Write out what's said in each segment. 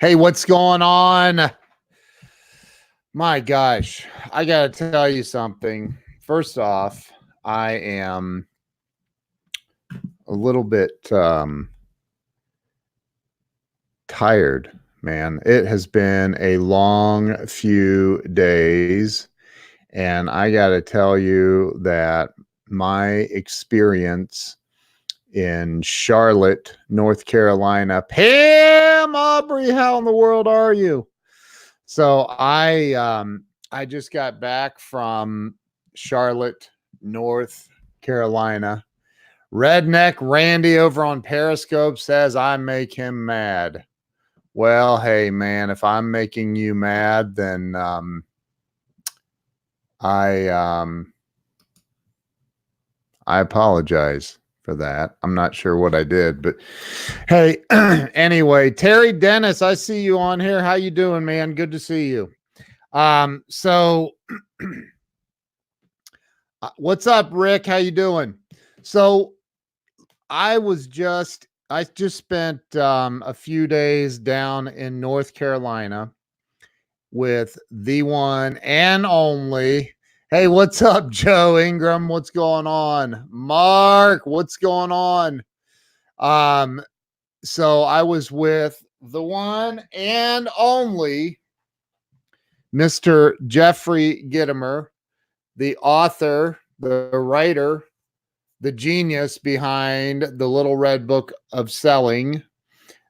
Hey, what's going on? My gosh, I got to tell you something. First off, I am a little bit tired, man. It has been a long few days, and I got to tell you that my experience in Charlotte, North Carolina, Pam Aubrey, how in the world are you? So I just got back from Charlotte, North Carolina. Redneck Randy over on Periscope says I make him mad. Well, hey man, if I'm making you mad, then I I apologize for that. I'm not sure what I did, but hey, anyway, Terry Dennis, I see you on here. How you doing, man? Good to see you. So what's up, Rick? How you doing? So I just spent a few days down in North Carolina with the one and only. Hey, what's up, Joe Ingram? What's going on? Mark, what's going on? So I was with the one and only Mr. Jeffrey Gitomer, the author, the writer, the genius behind the Little Red Book of Selling,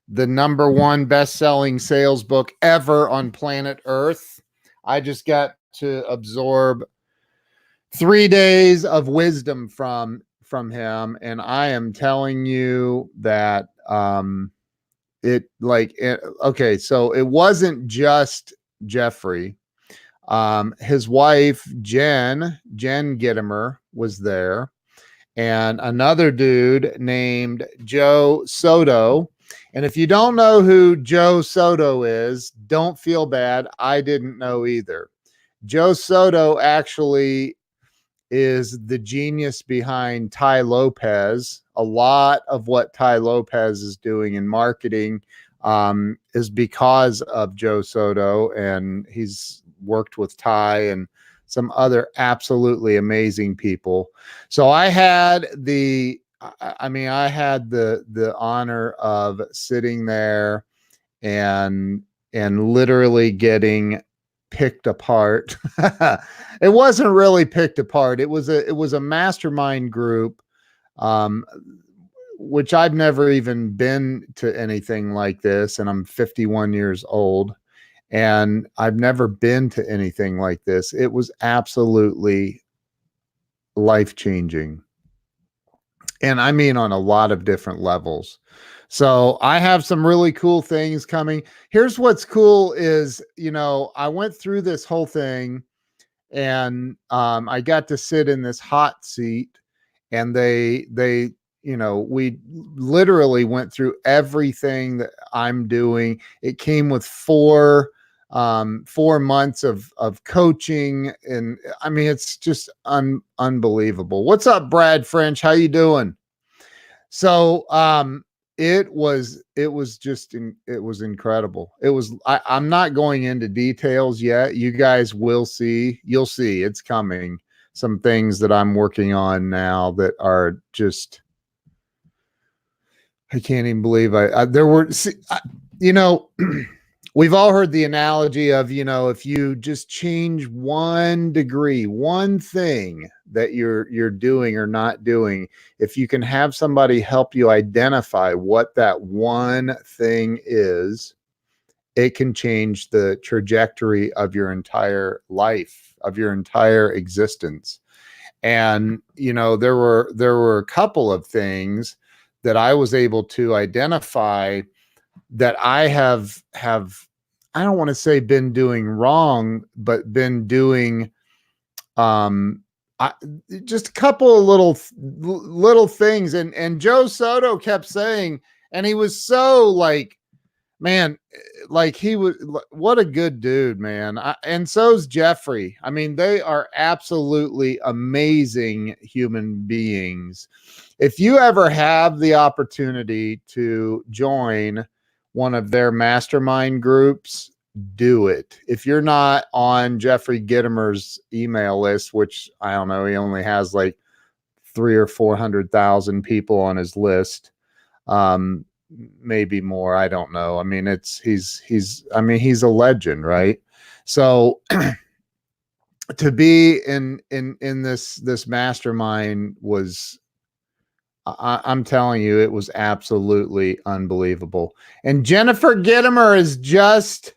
the #1 best-selling sales book ever on planet Earth. I just got to absorb 3 days of wisdom from him, and I am telling you that okay, so it wasn't just Jeffrey. His wife Jen Gitomer was there, and another dude named Joe Soto. And if you don't know who Joe Soto is, don't feel bad. I didn't know either. Joe Soto actually is the genius behind Ty Lopez. A lot of what Ty Lopez is doing in marketing is because of Joe Soto, and he's worked with Ty and some other absolutely amazing people. So I had the honor of sitting there and literally getting picked apart. It wasn't really picked apart. It was a mastermind group, which I've never even been to anything like this, and I'm 51 years old. And I've never been to anything like this. It was absolutely life-changing. And I mean on a lot of different levels. So I have some really cool things coming. Here's what's cool is, I went through this whole thing, and I got to sit in this hot seat, and they we literally went through everything that I'm doing. It came with 4 months of coaching, and I mean it's just unbelievable. What's up, Brad French? How you doing? So it was incredible. I'm not going into details yet. You guys will see. You'll see. It's coming. Some things that I'm working on now that are just, I can't even believe we've all heard the analogy of, if you just change 1 degree, one thing that you're doing or not doing, if you can have somebody help you identify what that one thing is, it can change the trajectory of your entire life, of your entire existence. And, there were a couple of things that I was able to identify that I have I don't want to say been doing wrong, but been doing just a couple of little things. And Joe Soto kept saying, and he was so like, man, like he was, what a good dude, man. And so's Jeffrey. I mean, they are absolutely amazing human beings. If you ever have the opportunity to join one of their mastermind groups, do it. If you're not on Jeffrey Gitomer's email list, which I don't know, he only has like 300,000 or 400,000 people on his list, maybe more. I don't know. I mean, he's a legend, right? So to be in this mastermind was, I'm telling you, it was absolutely unbelievable. And Jennifer Gitomer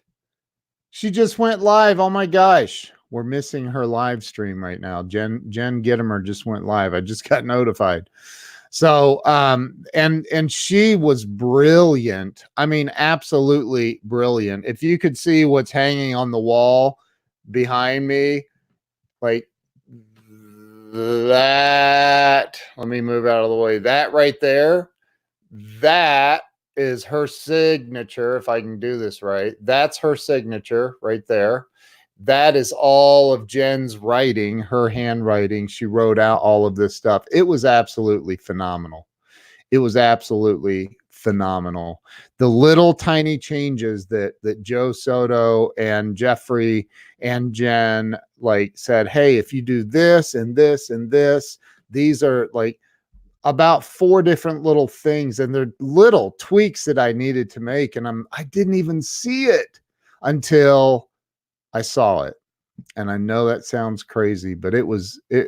she just went live. Oh my gosh, we're missing her live stream right now. Jen Gitomer just went live. I just got notified. So, and she was brilliant. I mean, absolutely brilliant. If you could see what's hanging on the wall behind me, like that, let me move out of the way. That right there, that is her signature. If I can do this right, that's her signature right there. That is all of Jen's writing, her handwriting. She wrote out all of this stuff. It was absolutely phenomenal. It was absolutely phenomenal. The little tiny changes that Joe Soto and Jeffrey and Jen like said, hey, if you do this and this and this, these are like about 4 different little things, and they're little tweaks that I needed to make, and I didn't even see it until I saw it. And I know that sounds crazy, but it was I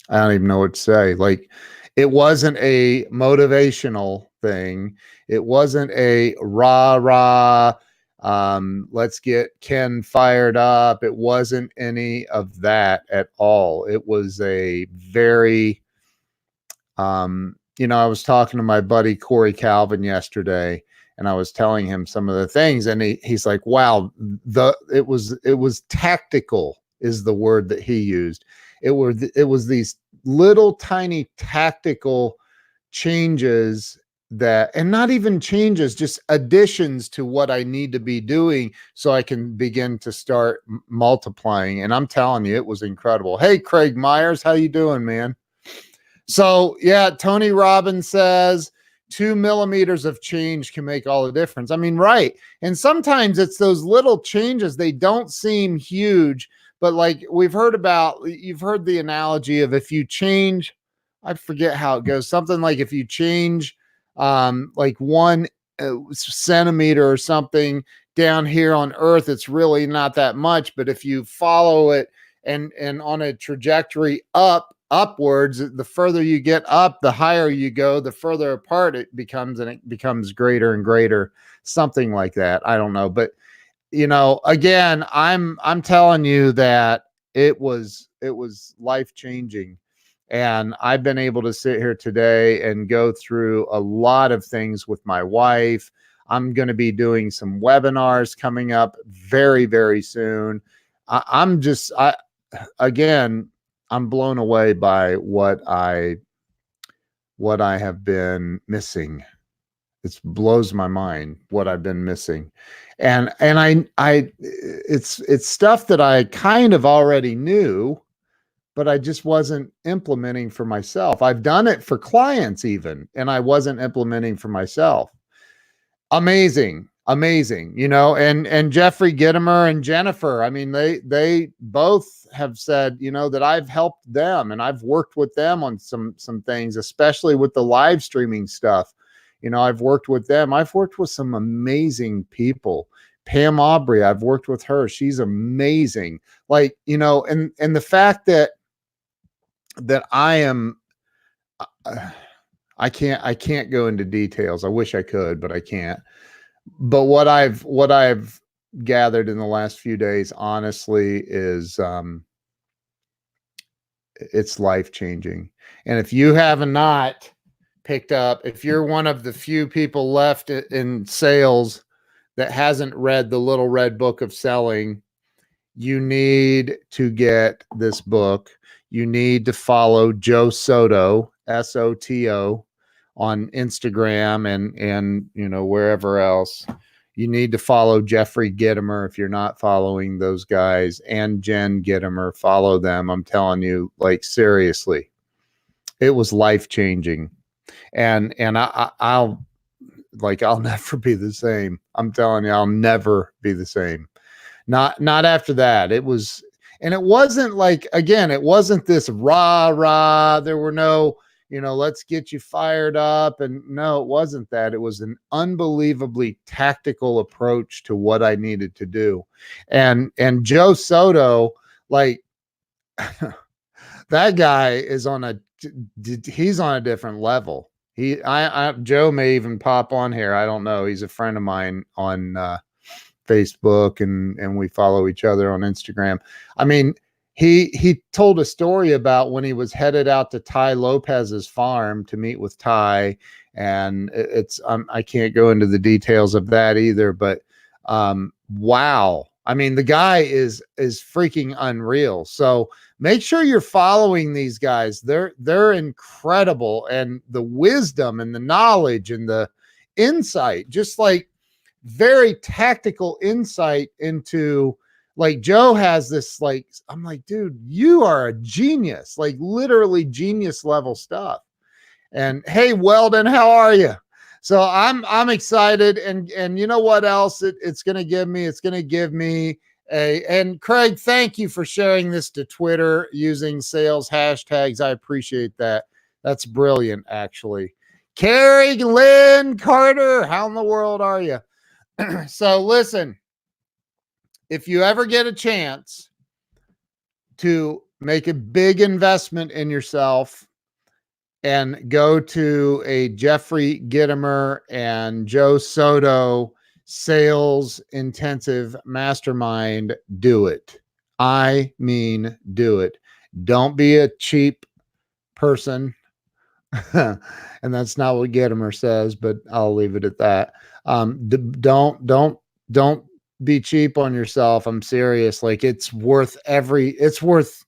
don't even know what to say. Like, it wasn't a motivational thing. It wasn't a rah, let's get Ken fired up. It wasn't any of that at all. It was a very, I was talking to my buddy Corey Calvin yesterday, and I was telling him some of the things, and he's like, wow, it was tactical is the word that he used. It was these little tiny tactical changes that, and not even changes, just additions to what I need to be doing so I can begin to start multiplying. And I'm telling you, it was incredible. Hey, Craig Myers, how you doing, man? So yeah, Tony Robbins says 2 millimeters of change can make all the difference. I mean, right. And sometimes it's those little changes. They don't seem huge, but like you've heard the analogy of if you change, I forget how it goes. Something like if you change like 1 centimeter or something down here on Earth, it's really not that much. But if you follow it and on a trajectory upwards, the further you get up, the higher you go, the further apart it becomes, and it becomes greater and greater, something like that. I don't know, but again, I'm telling you that it was life-changing. And I've been able to sit here today and go through a lot of things with my wife. I'm going to be doing some webinars coming up very, very soon. Again, I'm blown away by what I have been missing. It blows my mind what I've been missing. And it's stuff that I kind of already knew, but I just wasn't implementing for myself. I've done it for clients even, and I wasn't implementing for myself. Amazing. And Jeffrey Gitomer and Jennifer, I mean, they both have said, that I've helped them and I've worked with them on some things, especially with the live streaming stuff. I've worked with them. I've worked with some amazing people. Pam Aubrey, I've worked with her. She's amazing. Like, and the fact that I am, I can't go into details. I wish I could, but I can't. But what I've gathered in the last few days, honestly, is it's life-changing. And if you have not picked up, if you're one of the few people left in sales that hasn't read the Little Red Book of Selling, you need to get this book. You need to follow Joe Soto, Soto, on Instagram and wherever else. You need to follow Jeffrey Gitomer if you're not following those guys, and Jen Gitomer. Follow them. I'm telling you, like, seriously, it was life-changing. And like, I'll never be the same. I'm telling you, I'll never be the same. Not after that. It was, and it wasn't like, again, it wasn't this rah. There were no, let's get you fired up. And no, it wasn't that. It was an unbelievably tactical approach to what I needed to do. And Joe Soto, like, that guy is he's on a different level. Joe may even pop on here. I don't know. He's a friend of mine on Facebook, and we follow each other on Instagram. I mean, he told a story about when he was headed out to Ty Lopez's farm to meet with Ty, and it's I can't go into the details of that either, but wow. I mean, the guy is freaking unreal. So make sure you're following these guys. They're incredible, and the wisdom and the knowledge and the insight, just like very tactical insight into, like, Joe has this, like, I'm like, dude, you are a genius, like literally genius level stuff. And hey, Weldon, how are you? So I'm excited, and you know what else it's going to give me? It's going to give me and Craig, thank you for sharing this to Twitter using sales hashtags. I appreciate that. That's brilliant, actually. Carrie Lynn Carter, how in the world are you? So listen, if you ever get a chance to make a big investment in yourself and go to a Jeffrey Gitomer and Joe Soto sales intensive mastermind, do it. I mean, do it. Don't be a cheap person. And that's not what Gitomer says, but I'll leave it at that. Don't be cheap on yourself. I'm serious. Like, it's worth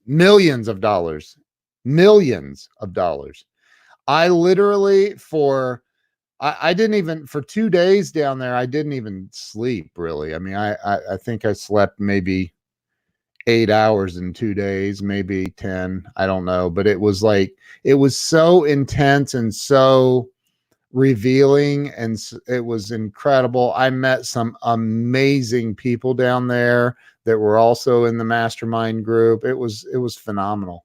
millions of dollars. I literally I didn't even, for 2 days down there, I didn't even sleep really. I mean, I think I slept maybe 8 hours in 2 days, maybe 10. I don't know. But it was so intense and so revealing, and it was incredible. I met some amazing people down there that were also in the mastermind group. It was phenomenal.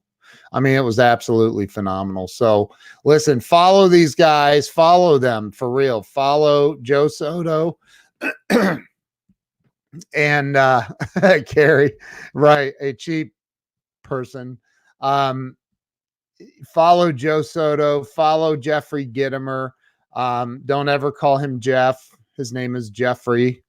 I mean, it was absolutely phenomenal. So listen, follow these guys, follow them for real. Follow Joe Soto and Carrie, right? A cheap person. Follow Joe Soto, follow Jeffrey Gitomer. Don't ever call him Jeff. His name is Jeffrey.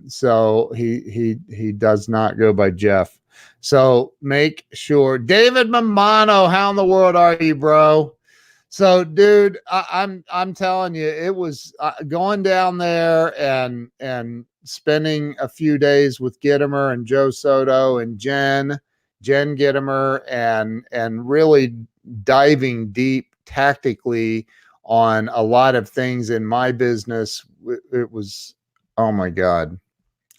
So he does not go by Jeff. So make sure. David Mamano, how in the world are you, bro? So, dude, I'm telling you, it was going down there and spending a few days with Gitomer and Joe Soto and Jen Gitomer, and really diving deep tactically on a lot of things in my business. It was, oh my God,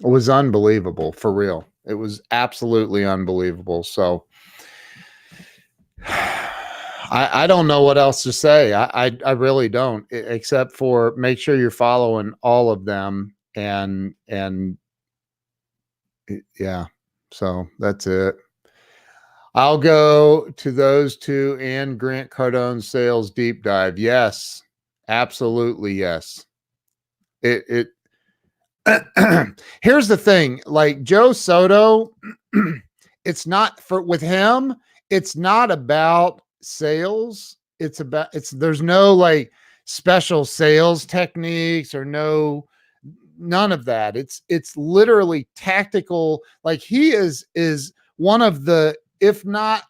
it was unbelievable, for real. It was absolutely unbelievable. So I don't know what else to say. I really don't, except for make sure you're following all of them. And yeah, so that's it. I'll go to those two and Grant Cardone's sales deep dive. Yes, absolutely. Yes. Here's the thing, like Joe Soto, it's not with him. It's not about sales. There's no like special sales techniques or none of that. It's literally tactical. Like, he is one of the, if not,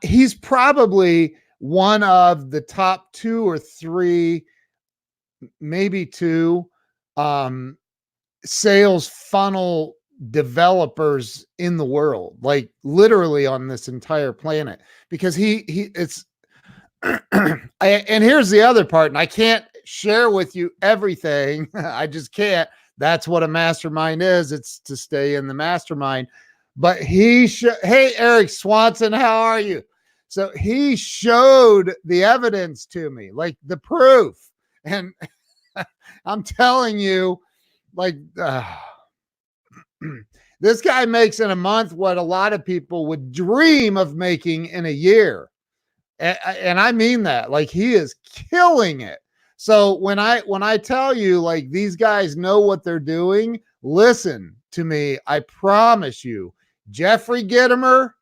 he's probably one of the top 2 or 3, maybe 2, sales funnel developers in the world, like literally on this entire planet, because it's and here's the other part, and I can't share with you everything. I just can't. That's what a mastermind is. It's to stay in the mastermind. But hey, Eric Swanson, how are you? So he showed the evidence to me, like the proof. And I'm telling you, like, this guy makes in a month what a lot of people would dream of making in a year. And I mean that. Like, he is killing it. So when I tell you, like, these guys know what they're doing, listen to me. I promise you, Jeffrey Gitomer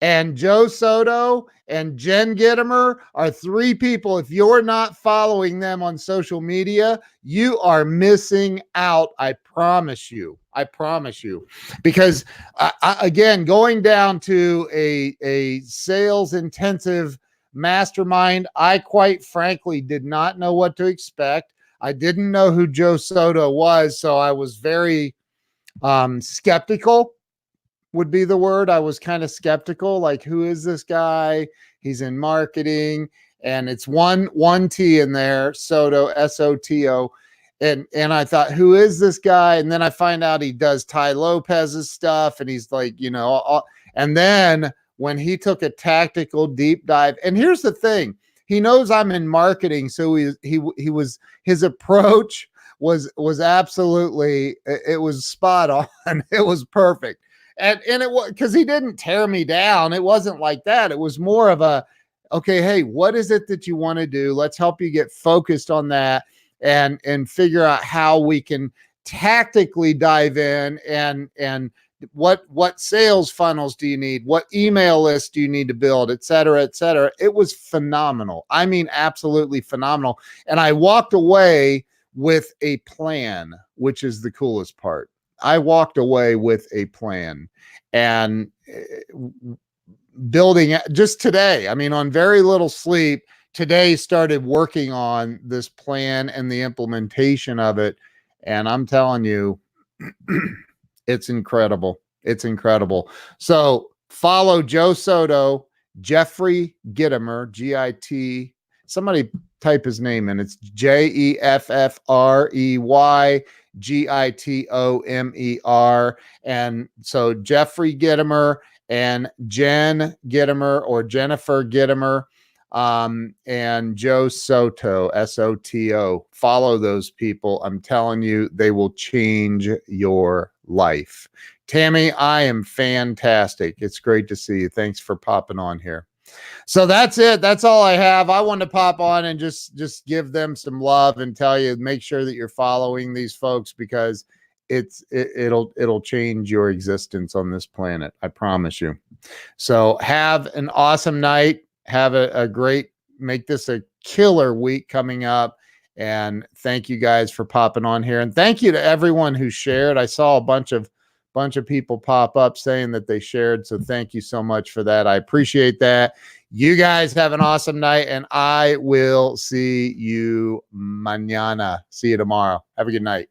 and Joe Soto and Jen Gitomer are three people. If you're not following them on social media, you are missing out. I promise you. I promise you. Because again, going down to a sales intensive mastermind, I quite frankly did not know what to expect. I didn't know who Joe Soto was, so I was very skeptical would be the word. I was kind of skeptical, like, who is this guy? He's in marketing, and it's one T in there, Soto, Soto. And I thought, who is this guy? And then I find out he does Ty Lopez's stuff, and he's like, and then when he took a tactical deep dive, and here's the thing, he knows I'm in marketing, so he was, his approach was absolutely, it was spot on. It was perfect. And it was because he didn't tear me down. It wasn't like that. It was more of a, okay, hey, what is it that you want to do? Let's help you get focused on that and figure out how we can tactically dive in and what sales funnels do you need? What email list do you need to build, et cetera, et cetera. It was phenomenal. I mean, absolutely phenomenal. And I walked away with a plan, which is the coolest part. I walked away with a plan and building just today. I mean, on very little sleep, today started working on this plan and the implementation of it. And I'm telling you, it's incredible. It's incredible. So follow Joe Soto, Jeffrey Gitomer, G-I-T. Somebody type his name in. It's Jeffrey Gitomer. And so Jeffrey Gitomer and Jen Gitomer or Jennifer Gitomer and Joe Soto, Soto. Follow those people. I'm telling you, they will change your life. Tammy, I am fantastic. It's great to see you. Thanks for popping on here. So that's it. That's all I have. I wanted to pop on and just give them some love and tell you, make sure that you're following these folks, because it'll change your existence on this planet. I promise you. So have an awesome night. Have a great, make this a killer week coming up. And thank you guys for popping on here. And thank you to everyone who shared. I saw a bunch of people pop up saying that they shared. So thank you so much for that. I appreciate that. You guys have an awesome night, and I will see you mañana. See you tomorrow. Have a good night.